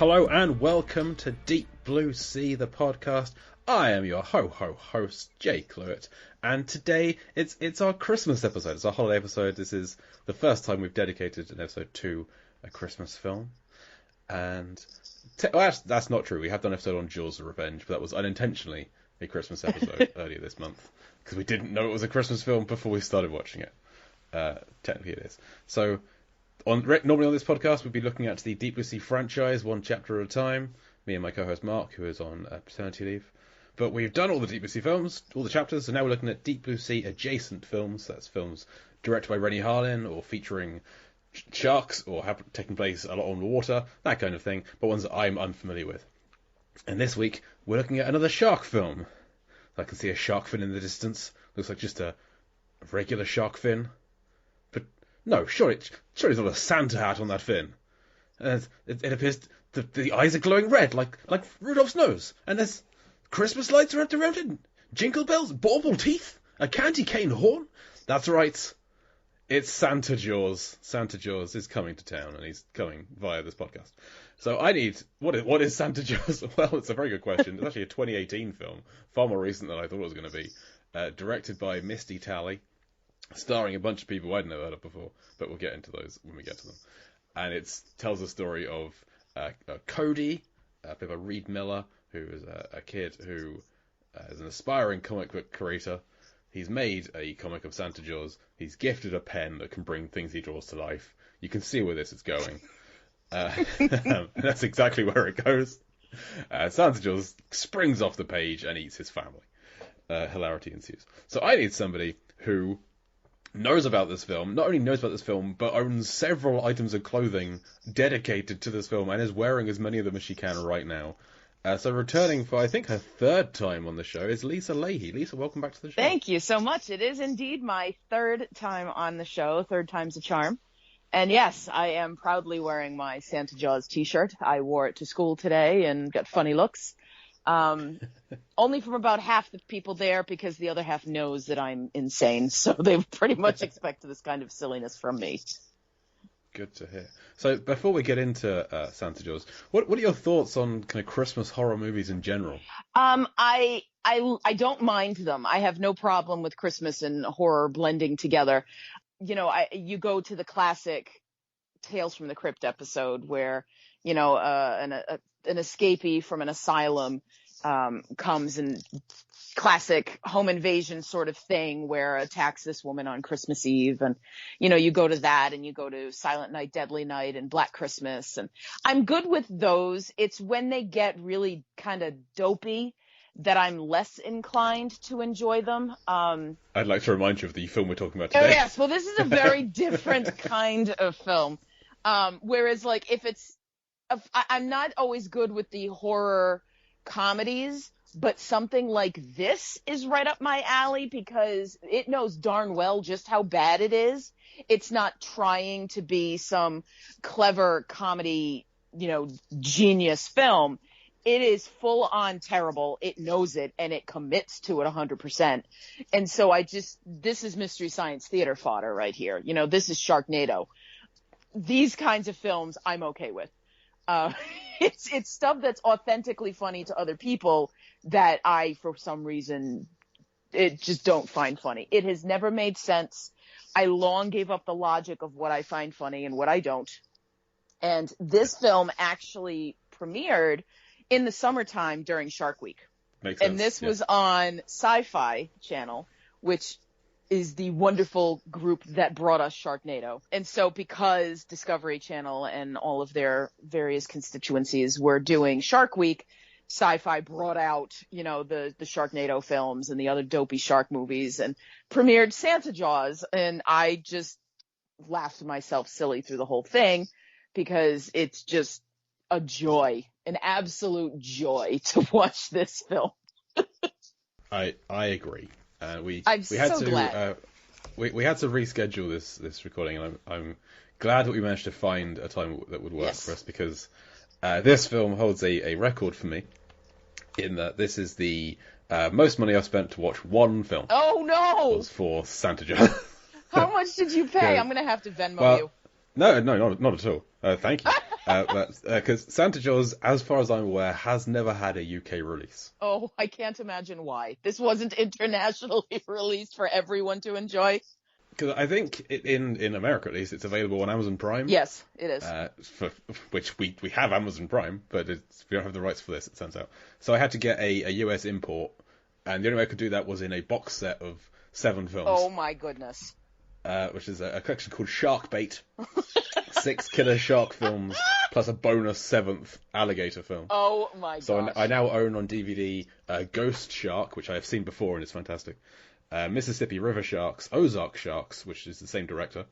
Hello and welcome to Deep Blue Sea, the podcast. I am your host, Jay Cluett, and today it's our Christmas episode. It's our holiday episode. This is the first time we've dedicated an episode to a Christmas film. And that's not true. We have done an episode on Jaws of Revenge, but that was unintentionally a Christmas episode earlier this month, because we didn't know it was a Christmas film before we started watching it. Technically it is. So, normally on this podcast, we'd be looking at the Deep Blue Sea franchise, one chapter at a time. Me and my co-host Mark, who is on paternity leave. But we've done all the Deep Blue Sea films, all the chapters, and now we're looking at Deep Blue Sea adjacent films. That's films directed by Renny Harlin, or featuring sharks, or have taken place a lot on the water, that kind of thing, but ones that I'm unfamiliar with. And this week, we're looking at another shark film. I can see a shark fin in the distance. Looks like just a regular shark fin. But no, surely there's not a Santa hat on that fin. It appears the eyes are glowing red, like Rudolph's nose. And there's Christmas lights wrapped around it, jingle bells, bauble teeth, a candy cane horn. That's right. It's Santa Jaws. Santa Jaws is coming to town, and he's coming via this podcast. So what is Santa Jaws? Well, it's a very good question. It's actually a 2018 film, far more recent than I thought it was going to be. Directed by Misty Talley, starring a bunch of people I'd never heard of before, but we'll get into those when we get to them. And it tells the story of Cody, played by Reed Miller, who is a kid who is an aspiring comic book creator. He's made a comic of Santa Jaws. He's gifted a pen that can bring things he draws to life. You can see where this is going. That's exactly where it goes. Santa Jaws springs off the page and eats his family. Hilarity ensues. So I need somebody who knows about this film, not only knows about this film, but owns several items of clothing dedicated to this film and is wearing as many of them as she can right now. So returning for, I think, her third time on the show is Lisa Leahy. Lisa, welcome back to the show. Thank you so much. It is indeed my third time on the show. Third time's a charm. And yes, I am proudly wearing my Santa Jaws t-shirt. I wore it to school today and got funny looks. Only from about half the people there, because the other half knows that I'm insane. So they pretty much expect this kind of silliness from me. Good to hear. So before we get into Santa Jaws, what are your thoughts on kind of Christmas horror movies in general? I don't mind them. I have no problem with Christmas and horror blending together. You know, you go to the classic Tales from the Crypt episode where, you know, an escapee from an asylum comes, and classic home invasion sort of thing where attacks this woman on Christmas Eve. And, you know, you go to that, and you go to Silent Night, Deadly Night and Black Christmas. And I'm good with those. It's when they get really kind of dopey that I'm less inclined to enjoy them. I'd like to remind you of the film we're talking about today. Oh, yes. Well, this is a very different kind of film. Whereas, like, I'm not always good with the horror comedies, but something like this is right up my alley because it knows darn well just how bad it is. It's not trying to be some clever comedy, you know, genius film. It is full on terrible. It knows it, and it commits to it 100%. And so this is Mystery Science Theater fodder right here. You know, this is Sharknado. These kinds of films I'm okay with. It's stuff that's authentically funny to other people that I, for some reason, just don't find funny. It has never made sense. I long gave up the logic of what I find funny and what I don't. And this film actually premiered in the summertime during Shark Week. Makes sense. And this was on Sci-Fi Channel, which is the wonderful group that brought us Sharknado. And so because Discovery Channel and all of their various constituencies were doing Shark Week, Sci-Fi brought out, you know, the Sharknado films and the other dopey shark movies and premiered Santa Jaws. And I just laughed myself silly through the whole thing because it's just a joy, an absolute joy to watch this film. I agree. We I'm had so to glad. we had to reschedule this recording, and I'm glad that we managed to find a time that would work for us, because this film holds a record for me in that this is the most money I've spent to watch one film. Oh no! Was for Santa Jaws. How much did you pay? Yeah. I'm gonna have to Venmo you. No, not at all. Thank you. Because Santa Jaws, as far as I'm aware, has never had a UK release. Oh, I can't imagine why. This wasn't internationally released for everyone to enjoy. Because I think in America, at least, it's available on Amazon Prime. Yes, it is. For which we we have Amazon Prime, but we don't have the rights for this, it turns out. So I had to get a US import, and the only way I could do that was in a box set of 7 films. Oh my goodness. Which is a collection called Shark Bait. 6 killer shark films, plus a bonus 7th alligator film. Oh my gosh. So I now own on DVD Ghost Shark, which I have seen before and is fantastic. Mississippi River Sharks, Ozark Sharks, which is the same director,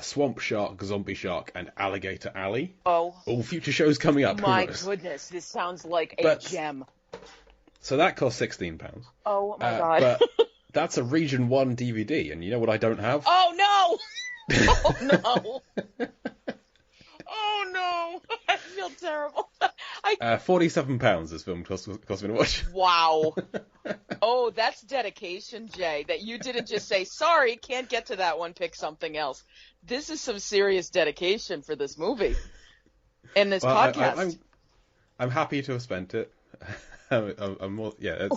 Swamp Shark, Zombie Shark, and Alligator Alley. Oh. All future shows coming up. My goodness, this sounds like a gem. So that cost £16. Oh my god. But that's a Region 1 DVD, and you know what I don't have? Oh no! Oh no! Oh no! I feel terrible. £47 this film cost me to watch. Wow. Oh, that's dedication, Jay, that you didn't just say, sorry, can't get to that one, pick something else. This is some serious dedication for this movie and this podcast. I'm happy to have spent it. I'm more, yeah.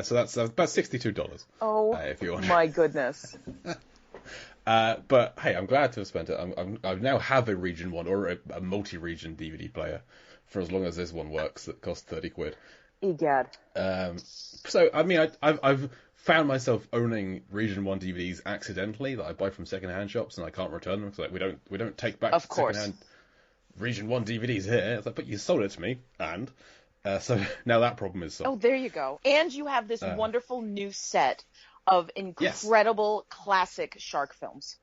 So that's about $62. Oh, if you want. My goodness. But hey, I'm glad to have spent it. I now have a Region 1 or a multi-region DVD player for as long as this one works that costs £30. Egad. So I mean, I've found myself owning Region 1 DVDs accidentally that I buy from secondhand shops and I can't return them because like we don't take back secondhand Region 1 DVDs here. It's like, but you sold it to me, and so now that problem is solved. Oh, there you go. And you have this wonderful new set of incredible classic shark films.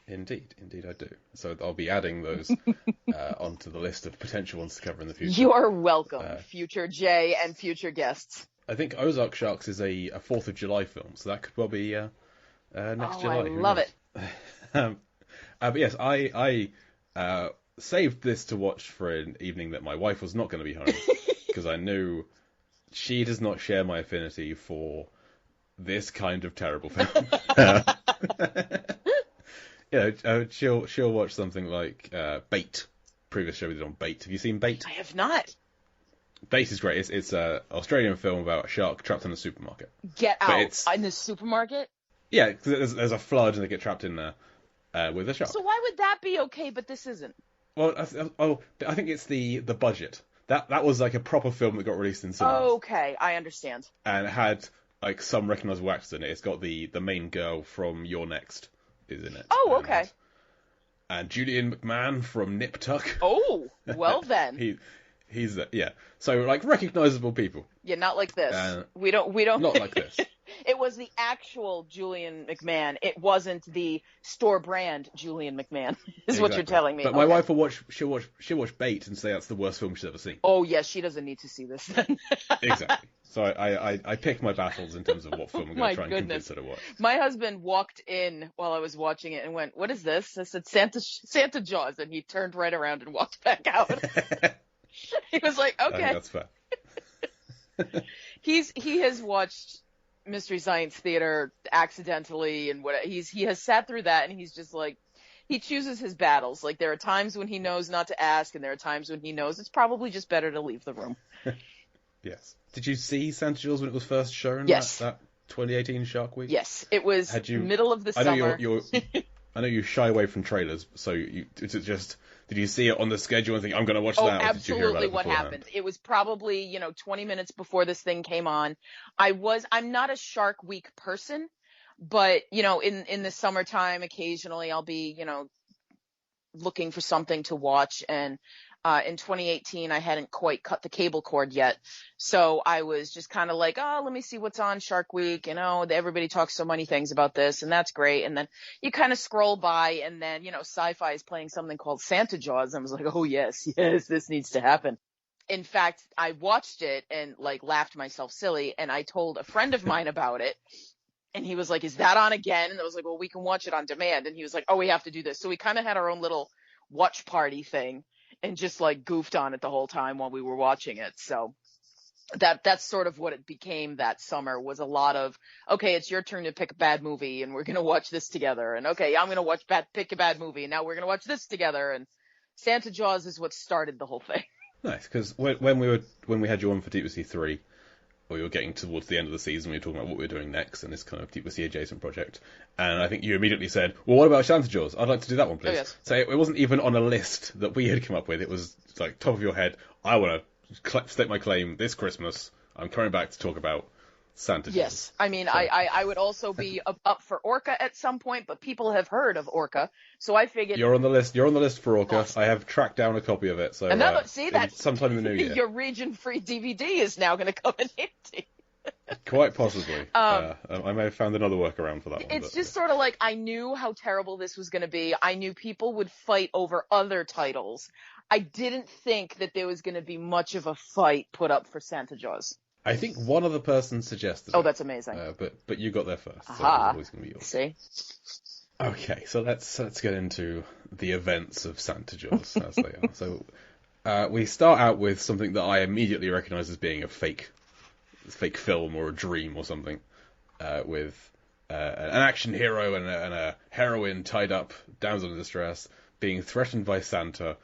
Indeed I do. So I'll be adding those onto the list of potential ones to cover in the future. You are welcome, future Jay and future guests. I think Ozark Sharks is a 4th of July film, so that could well be next July. I love it. But yes, I saved this to watch for an evening that my wife was not going to be home, because I knew she does not share my affinity for this kind of terrible film. She'll watch something like Bait. Previous show we did on Bait. Have you seen Bait? I have not. Bait is great. It's an Australian film about a shark trapped in a supermarket. Get out! In the supermarket? Yeah, cause there's a flood and they get trapped in there with a shark. So why would that be okay, but this isn't? Well, I think it's the budget. That was like a proper film that got released in cinemas. Oh, okay, I understand. And it had like some recognisable actors in it. It's got the main girl from You're Next is in it. Oh, okay. And Julian McMahon from Nip Tuck. Oh, well then. He's yeah. So like recognisable people. Yeah, not like this. We don't. Not like this. It was the actual Julian McMahon. It wasn't the store brand Julian McMahon. Is what you're telling me. But my wife will watch. She'll watch Bait and say that's the worst film she's ever seen. Oh yes, she doesn't need to see this then. Exactly. So I pick my battles in terms of what film I'm going to try and convince her to watch. My husband walked in while I was watching it and went, "What is this?" I said, "Santa Jaws," and he turned right around and walked back out. He was like, "Okay." I think that's fair. He has watched Mystery Science Theater accidentally and what he has sat through that, and he's just like, he chooses his battles. Like there are times when he knows not to ask, and there are times when he knows it's probably just better to leave the room. Yes. Did you see Santa Jaws when it was first shown? Yes. That 2018 Shark Week? Yes. It was middle of the summer. I know you shy away from trailers, so did you see it on the schedule and think, I'm going to watch that? Oh, absolutely. Did you hear about it what happened. It was probably, 20 minutes before this thing came on. I'm not a Shark Week person, but, in the summertime, occasionally I'll be, looking for something to watch. And in 2018, I hadn't quite cut the cable cord yet. So I was just kind of like, oh, let me see what's on Shark Week. Everybody talks so many things about this, and that's great. And then you kind of scroll by, and then, Sci-Fi is playing something called Santa Jaws. I was like, oh, yes, this needs to happen. In fact, I watched it and laughed myself silly, and I told a friend of mine about it. And he was like, is that on again? And I was like, well, we can watch it on demand. And he was like, oh, we have to do this. So we kind of had our own little watch party thing and just goofed on it the whole time while we were watching it. So that's sort of what it became that summer, was a lot of, okay, it's your turn to pick a bad movie and we're going to watch this together. And okay, I'm going to pick a bad movie and now we're going to watch this together. And Santa Jaws is what started the whole thing. Nice, because when we had you on for Deep Blue Sea 3, we were getting towards the end of the season, we were talking about what we were doing next and this kind of Deep Blue Sea adjacent project. And I think you immediately said, well, what about Santa Jaws? I'd like to do that one, please. Oh, yes. So it wasn't even on a list that we had come up with. It was like top of your head, I want to stake my claim this Christmas. I'm coming back to talk about Santa Jaws. Yes. I mean, I would also be up for Orca at some point, but people have heard of Orca. So I figured. You're on the list for Orca. Awesome. I have tracked down a copy of it. So see that sometime in the new year. Your region-free DVD is now going to come in handy. Quite possibly. I may have found another workaround for that one. It's just sort of like, I knew how terrible this was going to be. I knew people would fight over other titles. I didn't think that there was going to be much of a fight put up for Santa Jaws. I think one other person suggested Oh, it. that's amazing. But you got there first, so it was Aha. always going to be yours. See? Okay, so let's get into the events of Santa Jaws as they are. So we start out with something that I immediately recognise as being a fake film or a dream or something, with an action hero and a heroine tied up, damsel in distress, being threatened by Santa,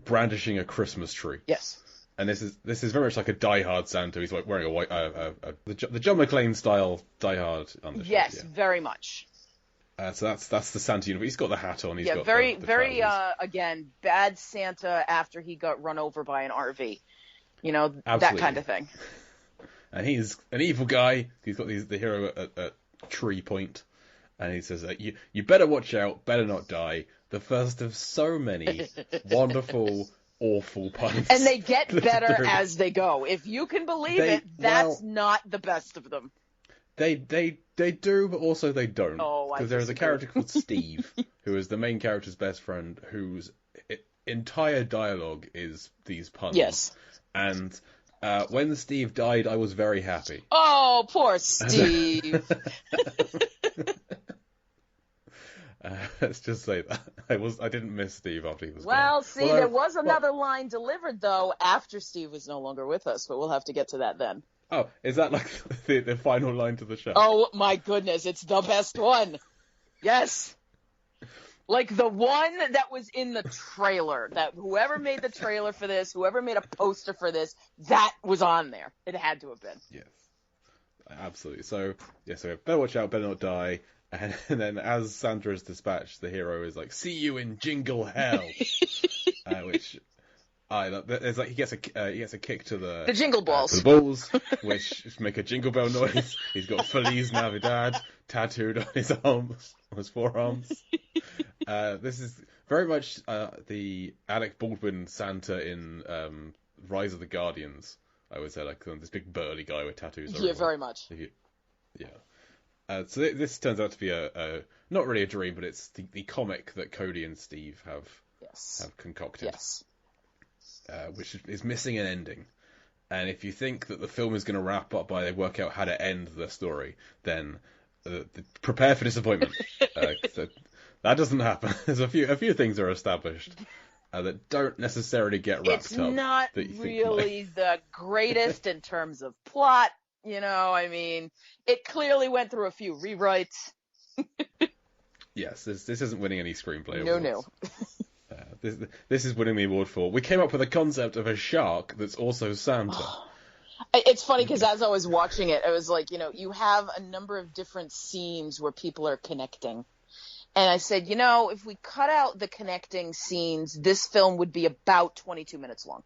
brandishing a Christmas tree. Yes. And this is very much like a Die Hard Santa. He's like wearing a white, the John McClane style Die Hard undershirt. Yes, yeah. very much. So that's the Santa uniform. He's got the hat on. He's got very, the very. trousers. Again, bad Santa after he got run over by an RV. You know, Absolutely. that kind of thing. And he's an evil guy. He's got the hero at tree point, and he says, "You better watch out, better not die." The first of so many wonderful, awful puns. And they get better as they go. If you can believe it, that's not the best of them. They do, but also they don't. Oh, because there is a character called Steve, who is the main character's best friend, whose entire dialogue is these puns. Yes. And when Steve died, I was very happy. Oh, poor Steve. Let's just say that I didn't miss Steve after he was Well, gone. see, there was another line delivered though after Steve was no longer with us, but we'll have to get to that then. Oh, is that like the final line to the show? Oh my goodness, it's the best one. Yes. Like the one that was in the trailer, that whoever made the trailer for this, whoever made a poster for this, that was on there. It had to have been. Yes. Absolutely. So better watch out, better not die. And then as Santa is dispatched, the hero is like, "See you in Jingle Hell," which it's like he gets a kick to the jingle balls, to the balls, which make a jingle bell noise. He's got Feliz Navidad tattooed on his arms, on his forearms. This is very much the Alec Baldwin Santa in Rise of the Guardians. I would say, like this big burly guy with tattoos. Yeah, very much. Yeah. So this turns out to be a not really a dream, but it's the comic that Cody and Steve have concocted. Yes. Which is missing an ending. And if you think that the film is going to wrap up by they work out how to end the story, then prepare for disappointment. So that doesn't happen. There's a few things are established that don't necessarily get wrapped up. It's not really the greatest in terms of plot. You know, I mean, it clearly went through a few rewrites. Yes, this isn't winning any screenplay No, awards. This is winning the award for. We came up with a concept of a shark that's also Santa. It's funny because as I was watching it, I was like, you have a number of different scenes where people are connecting. And I said, if we cut out the connecting scenes, this film would be about 22 minutes long.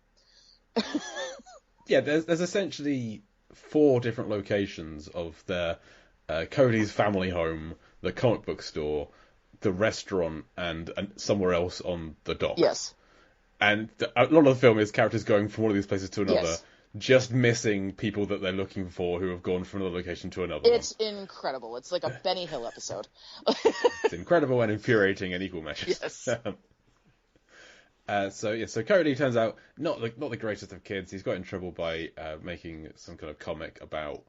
Yeah, there's essentially 4 different locations of their Cody's family home, the comic book store, the restaurant, and somewhere else on the dock. Yes. And a lot of the film is characters going from one of these places to another, yes. just missing people that they're looking for who have gone from another location to another. It's incredible. It's like a Benny Hill episode. It's incredible and infuriating in equal measures. Yes. So Cody turns out not the greatest of kids. He's got in trouble by making some kind of comic about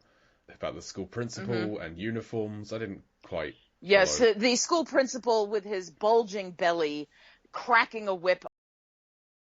the school principal and uniforms. I didn't quite. Yes, follow. the school principal with his bulging belly cracking a whip